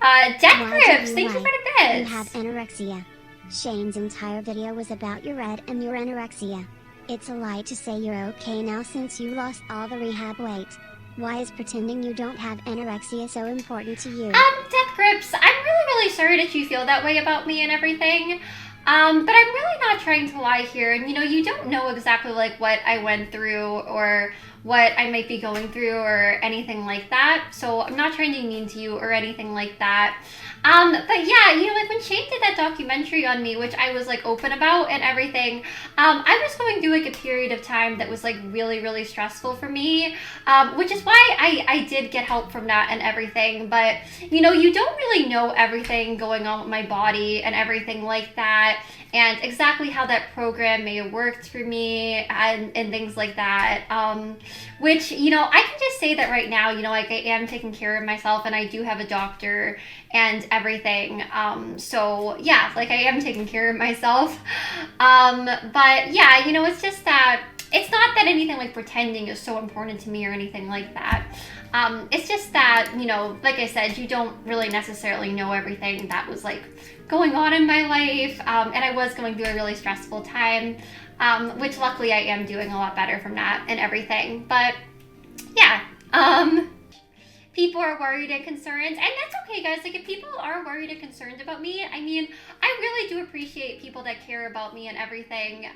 Death Why Grips, did thank you for you the write, "You bits. have anorexia"? Shane's entire video was about your red and your anorexia. It's a lie to say you're okay now since you lost all the rehab weight. Why is pretending you don't have anorexia so important to you? Death Grips, I'm really sorry that you feel that way about me and everything. But I'm really not trying to lie here. And you don't know exactly like what I went through or what I might be going through or anything like that. So I'm not trying to be mean to you or anything like that. But yeah, like when Shane did that documentary on me, which I was like open about and everything, I was going through like a period of time that was like really stressful for me, which is why I did get help from that and everything. But you don't really know everything going on with my body and everything like that, and exactly how that program may have worked for me and things like that. Which I can just say that right now, like I am taking care of myself and I do have a doctor and everything. So yeah, like I am taking care of myself. But yeah, it's just that it's not that anything like pretending is so important to me or anything like that. It's just that, like I said, you don't really necessarily know everything that was like going on in my life. And I was going through a really stressful time, which luckily I am doing a lot better from that and everything. But yeah, people are worried and concerned, and that's okay, guys. Like if people are worried and concerned about me, I mean, I really do appreciate people that care about me and everything.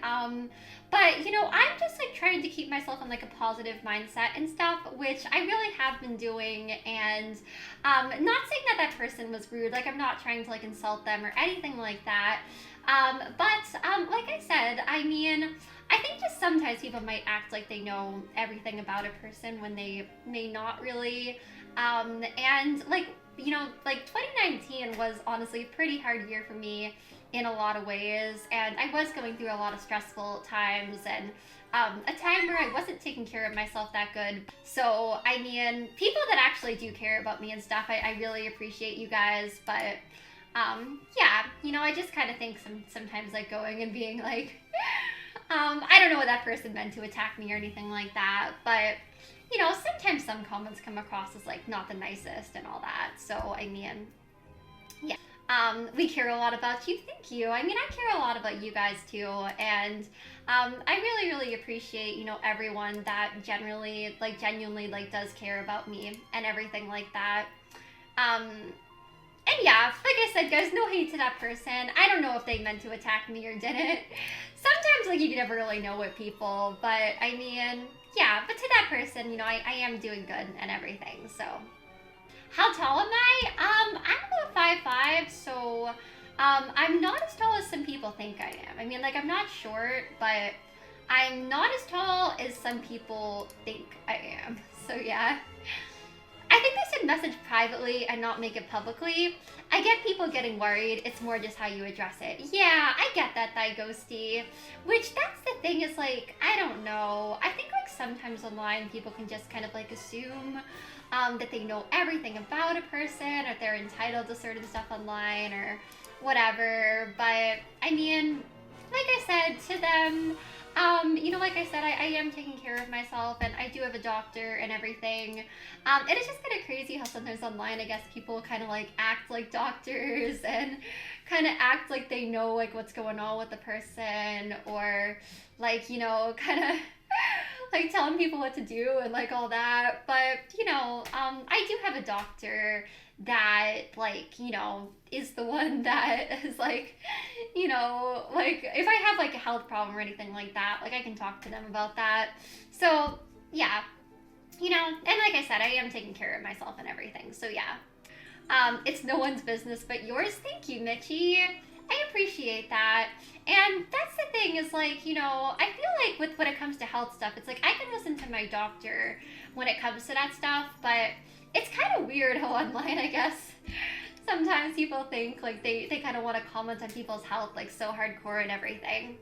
But I'm just like trying to keep myself in like a positive mindset and stuff, which I really have been doing. And not saying that that person was rude, like I'm not trying to like insult them or anything like that. But like I said, I mean, I think just sometimes people might act like they know everything about a person when they may not really. And like, like 2019 was honestly a pretty hard year for me in a lot of ways. And I was going through a lot of stressful times and a time where I wasn't taking care of myself that good. So, I mean, people that actually do care about me and stuff, I really appreciate you guys. But yeah, I just kind of think sometimes like going and being like, I don't know what that person meant to attack me or anything like that. But sometimes some comments come across as like not the nicest and all that. So, I mean, yeah. We care a lot about you. Thank you. I mean, I care a lot about you guys too. And I really appreciate, everyone that genuinely like does care about me and everything like that. And yeah, like I said, guys, no hate to that person. I don't know if they meant to attack me or didn't. Sometimes, like, you never really know with people. But, I mean, yeah. But to that person, I am doing good and everything. So, how tall am I? I'm about 5'5", so I'm not as tall as some people think I am. I mean, like, I'm not short, but I'm not as tall as some people think I am. So, yeah. I think they should message privately and not make it publicly. I get people getting worried. It's more just how you address it. Yeah, I get that, Thigh Ghosty. Which, that's the thing, is like, I don't know. I think like sometimes online people can just kind of like assume that they know everything about a person or they're entitled to certain stuff online or whatever. But, I mean, like I said, to them, like I said, I am taking care of myself and I do have a doctor and everything. And it's just kind of crazy how sometimes online, I guess, people kind of like act like doctors and kind of act like they know like what's going on with the person or like, kind of like telling people what to do and like all that. But, I do have a doctor that like, is the one that is like, like if I have like a health problem or anything like that, like I can talk to them about that. So yeah, and like I said, I am taking care of myself and everything. So yeah, it's no one's business but yours. Thank you, Mitchie. I appreciate that. And that's the thing is like, I feel like when it comes to health stuff, it's like I can listen to my doctor when it comes to that stuff, but it's kind of weird how online, I guess, sometimes people think like they kind of want to comment on people's health like so hardcore and everything.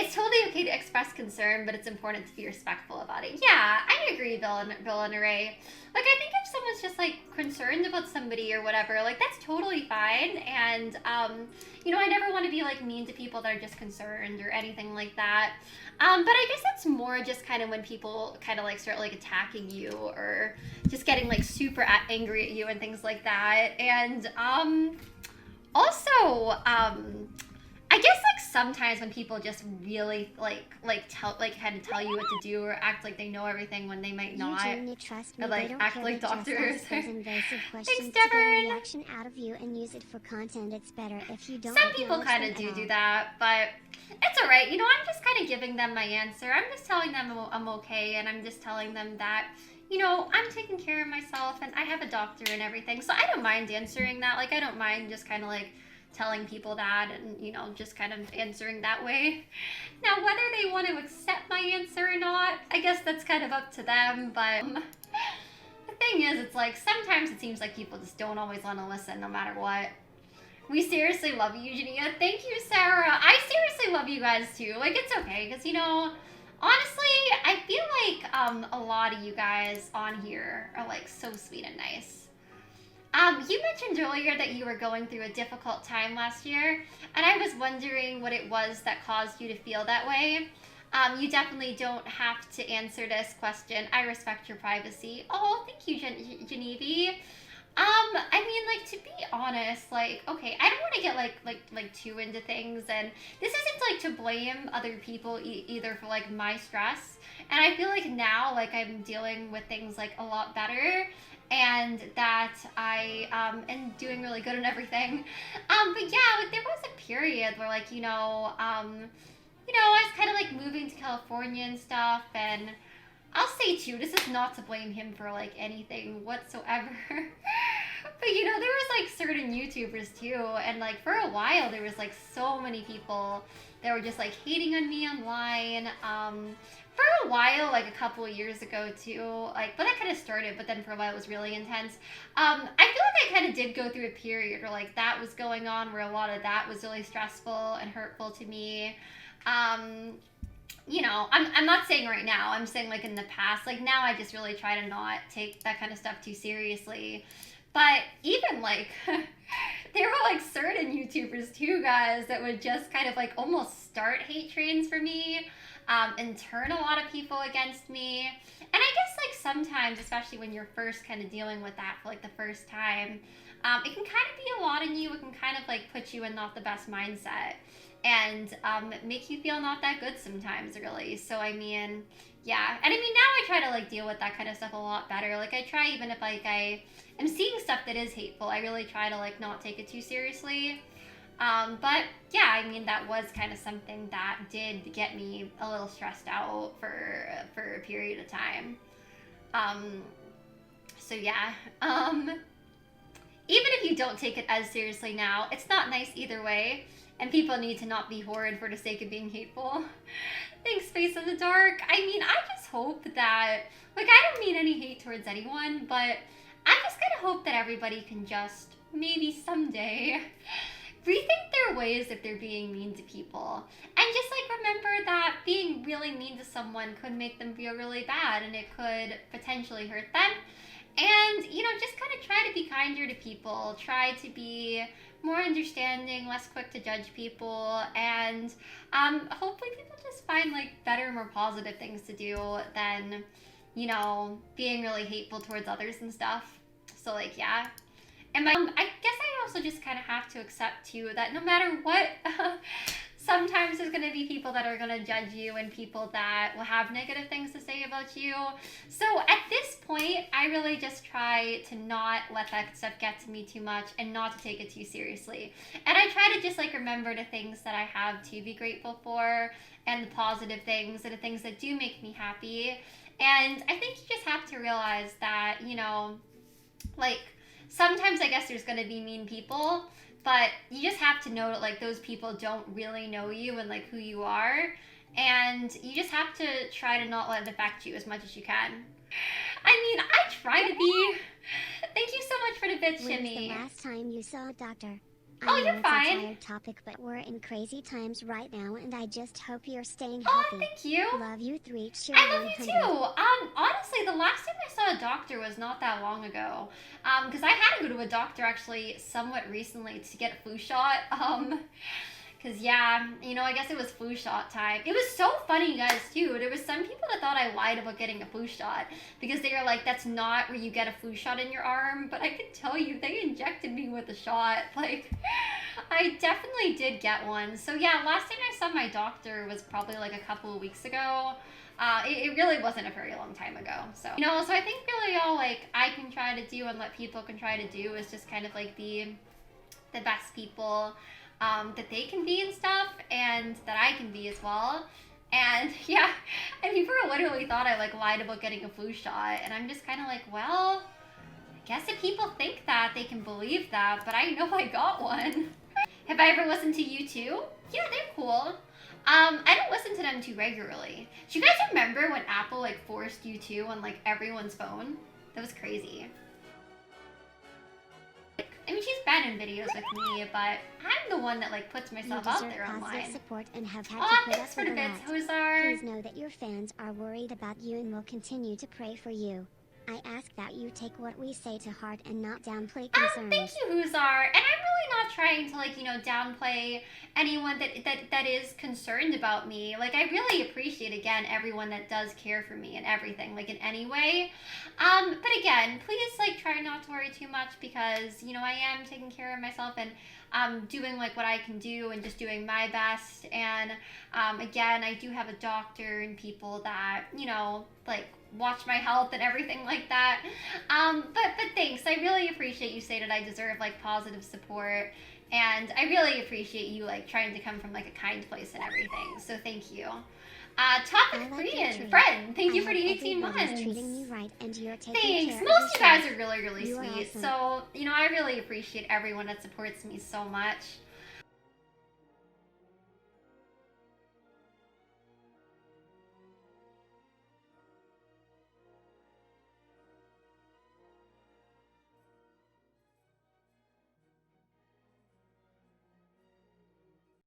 It's totally okay to express concern, but it's important to be respectful about it. Yeah, I agree, Bill and Ray. Like, I think if someone's just like concerned about somebody or whatever, like that's totally fine. And you know, I never want to be like mean to people that are just concerned or anything like that. But I guess it's more just kind of when people kind of like start like attacking you or just getting like super angry at you and things like that. And also, I guess like sometimes when people just really kind of tell you what to do or act like they know everything when they might not, Eugenia, trust me, or like they don't act care. like They just doctors. ask those invasive questions Thanks, to get a Devin. reaction out of you and use it for content. It's better if you don't. Some people acknowledge kind them of at all. do that, but it's alright. You know, I'm just kind of giving them my answer. I'm just telling them I'm okay, and I'm just telling them that, you know, I'm taking care of myself, and I have a doctor and everything. So I don't mind answering that. Like, I don't mind just kind of like telling people that and, you know, just kind of answering that way. Now, whether they want to accept my answer or not, I guess that's kind of up to them, but the thing is, it's like sometimes it seems like people just don't always want to listen no matter what. We seriously love you, Eugenia. Thank you, Sarah. I seriously love you guys too. Like, it's okay, because, you know, honestly, I feel like a lot of you guys on here are like so sweet and nice. You mentioned earlier that you were going through a difficult time last year, and I was wondering what it was that caused you to feel that way. You definitely don't have to answer this question. I respect your privacy. Oh, thank you, Genevieve. I mean, like, to be honest, like, okay, I don't want to get like too into things, and this isn't like to blame other people either for like my stress. And I feel like now, like, I'm dealing with things like a lot better, and that I am doing really good and everything. But yeah, like there was a period where like I was kind of like moving to California and stuff, and I'll say too, this is not to blame him for like anything whatsoever. But you know, there was like certain YouTubers too, and like for a while there was like so many people that were just like hating on me online. For a while, like a couple of years ago too, like, but that kind of started, but then for a while it was really intense. I feel like I kind of did go through a period where like that was going on, where a lot of that was really stressful and hurtful to me. You know, I'm not saying right now, I'm saying like in the past, like now I just really try to not take that kind of stuff too seriously. But even like, there were like certain YouTubers too, guys, that would just kind of like almost start hate trains for me, and turn a lot of people against me. And I guess like sometimes, especially when you're first kind of dealing with that for like the first time, it can kind of be a lot in you. It can kind of like put you in not the best mindset, and make you feel not that good sometimes, really. So I mean, yeah. And I mean, now I try to like deal with that kind of stuff a lot better. Like I try, even if like I am seeing stuff that is hateful, I really try to like not take it too seriously. But yeah, I mean, that was kind of something that did get me a little stressed out for a period of time. So yeah. Even if you don't take it as seriously now, it's not nice either way. And people need to not be horrid for the sake of being hateful. Thanks, Face in the Dark. I mean, I just hope that, like, I don't mean any hate towards anyone, but I just kind of hope that everybody can just, maybe someday, rethink their ways if they're being mean to people. And just, like, remember that being really mean to someone could make them feel really bad, and it could potentially hurt them. And, you know, just kind of try to be kinder to people. Try to be more understanding, less quick to judge people, and hopefully people just find like better, more positive things to do than, you know, being really hateful towards others and stuff. So like, yeah. And I guess I also just kind of have to accept too that no matter what, sometimes there's going to be people that are going to judge you and people that will have negative things to say about you. So at this point, I really just try to not let that stuff get to me too much and not to take it too seriously. And I try to just like remember the things that I have to be grateful for, and the positive things and the things that do make me happy. And I think you just have to realize that, you know, like sometimes I guess there's going to be mean people, but you just have to know that like those people don't really know you and like who you are, and you just have to try to not let it affect you as much as you can. I mean, I try to be. Thank you so much for the bit, When's Shimmy. the last time you saw a doctor? I Oh, know you're it's a fine. tired topic, but we're in crazy times right now, and I just hope you're staying Oh, healthy. thank you. Love you 3 cheer I love you 100. too. Honestly, the last time I saw a doctor was not that long ago. Because I had to go to a doctor actually somewhat recently to get a flu shot. Because, yeah, I guess it was flu shot time. It was so funny, you guys, too. There was some people that thought I lied about getting a flu shot because they were like, that's not where you get a flu shot in your arm. But I can tell you, they injected me with a shot. Like, I definitely did get one. So, yeah, last time I saw my doctor was probably like a couple of weeks ago. It really wasn't a very long time ago. So, so I think really all, like, I can try to do and let people can try to do is just kind of, like, be the best people that they can be and stuff, and that I can be as well. And yeah, and people literally thought I like lied about getting a flu shot, and I'm just kind of like, well, I guess if people think that, they can believe that, but I know I got one. Have I ever listened to U2? Yeah, they're cool. I don't listen to them too regularly. Do you guys remember when Apple like forced U2 on like everyone's phone? That was crazy. I mean, she's been in videos with me, but I'm the one that like puts myself out there online. Support and have had Aw, to put thanks up for with the a bits, lot. Hozar. Please know that your fans are worried about you and will continue to pray for you. I ask that you take what we say to heart and not downplay concerns. Thank you, Huzar. And I'm really not trying to like, downplay anyone that is concerned about me. Like, I really appreciate again everyone that does care for me and everything, like in any way. But again, please like try not to worry too much because I am taking care of myself and doing like what I can do and just doing my best. And again, I do have a doctor and people that like watch my health and everything like that. But thanks. I really appreciate you say that I deserve like positive support, and I really appreciate you like trying to come from like a kind place and everything. So thank you. Topic Korean friend, thank you for the 18 months. Treating me right and you're taking Thanks. care Most of of you guys are really, really You are sweet. awesome. So, I really appreciate everyone that supports me so much.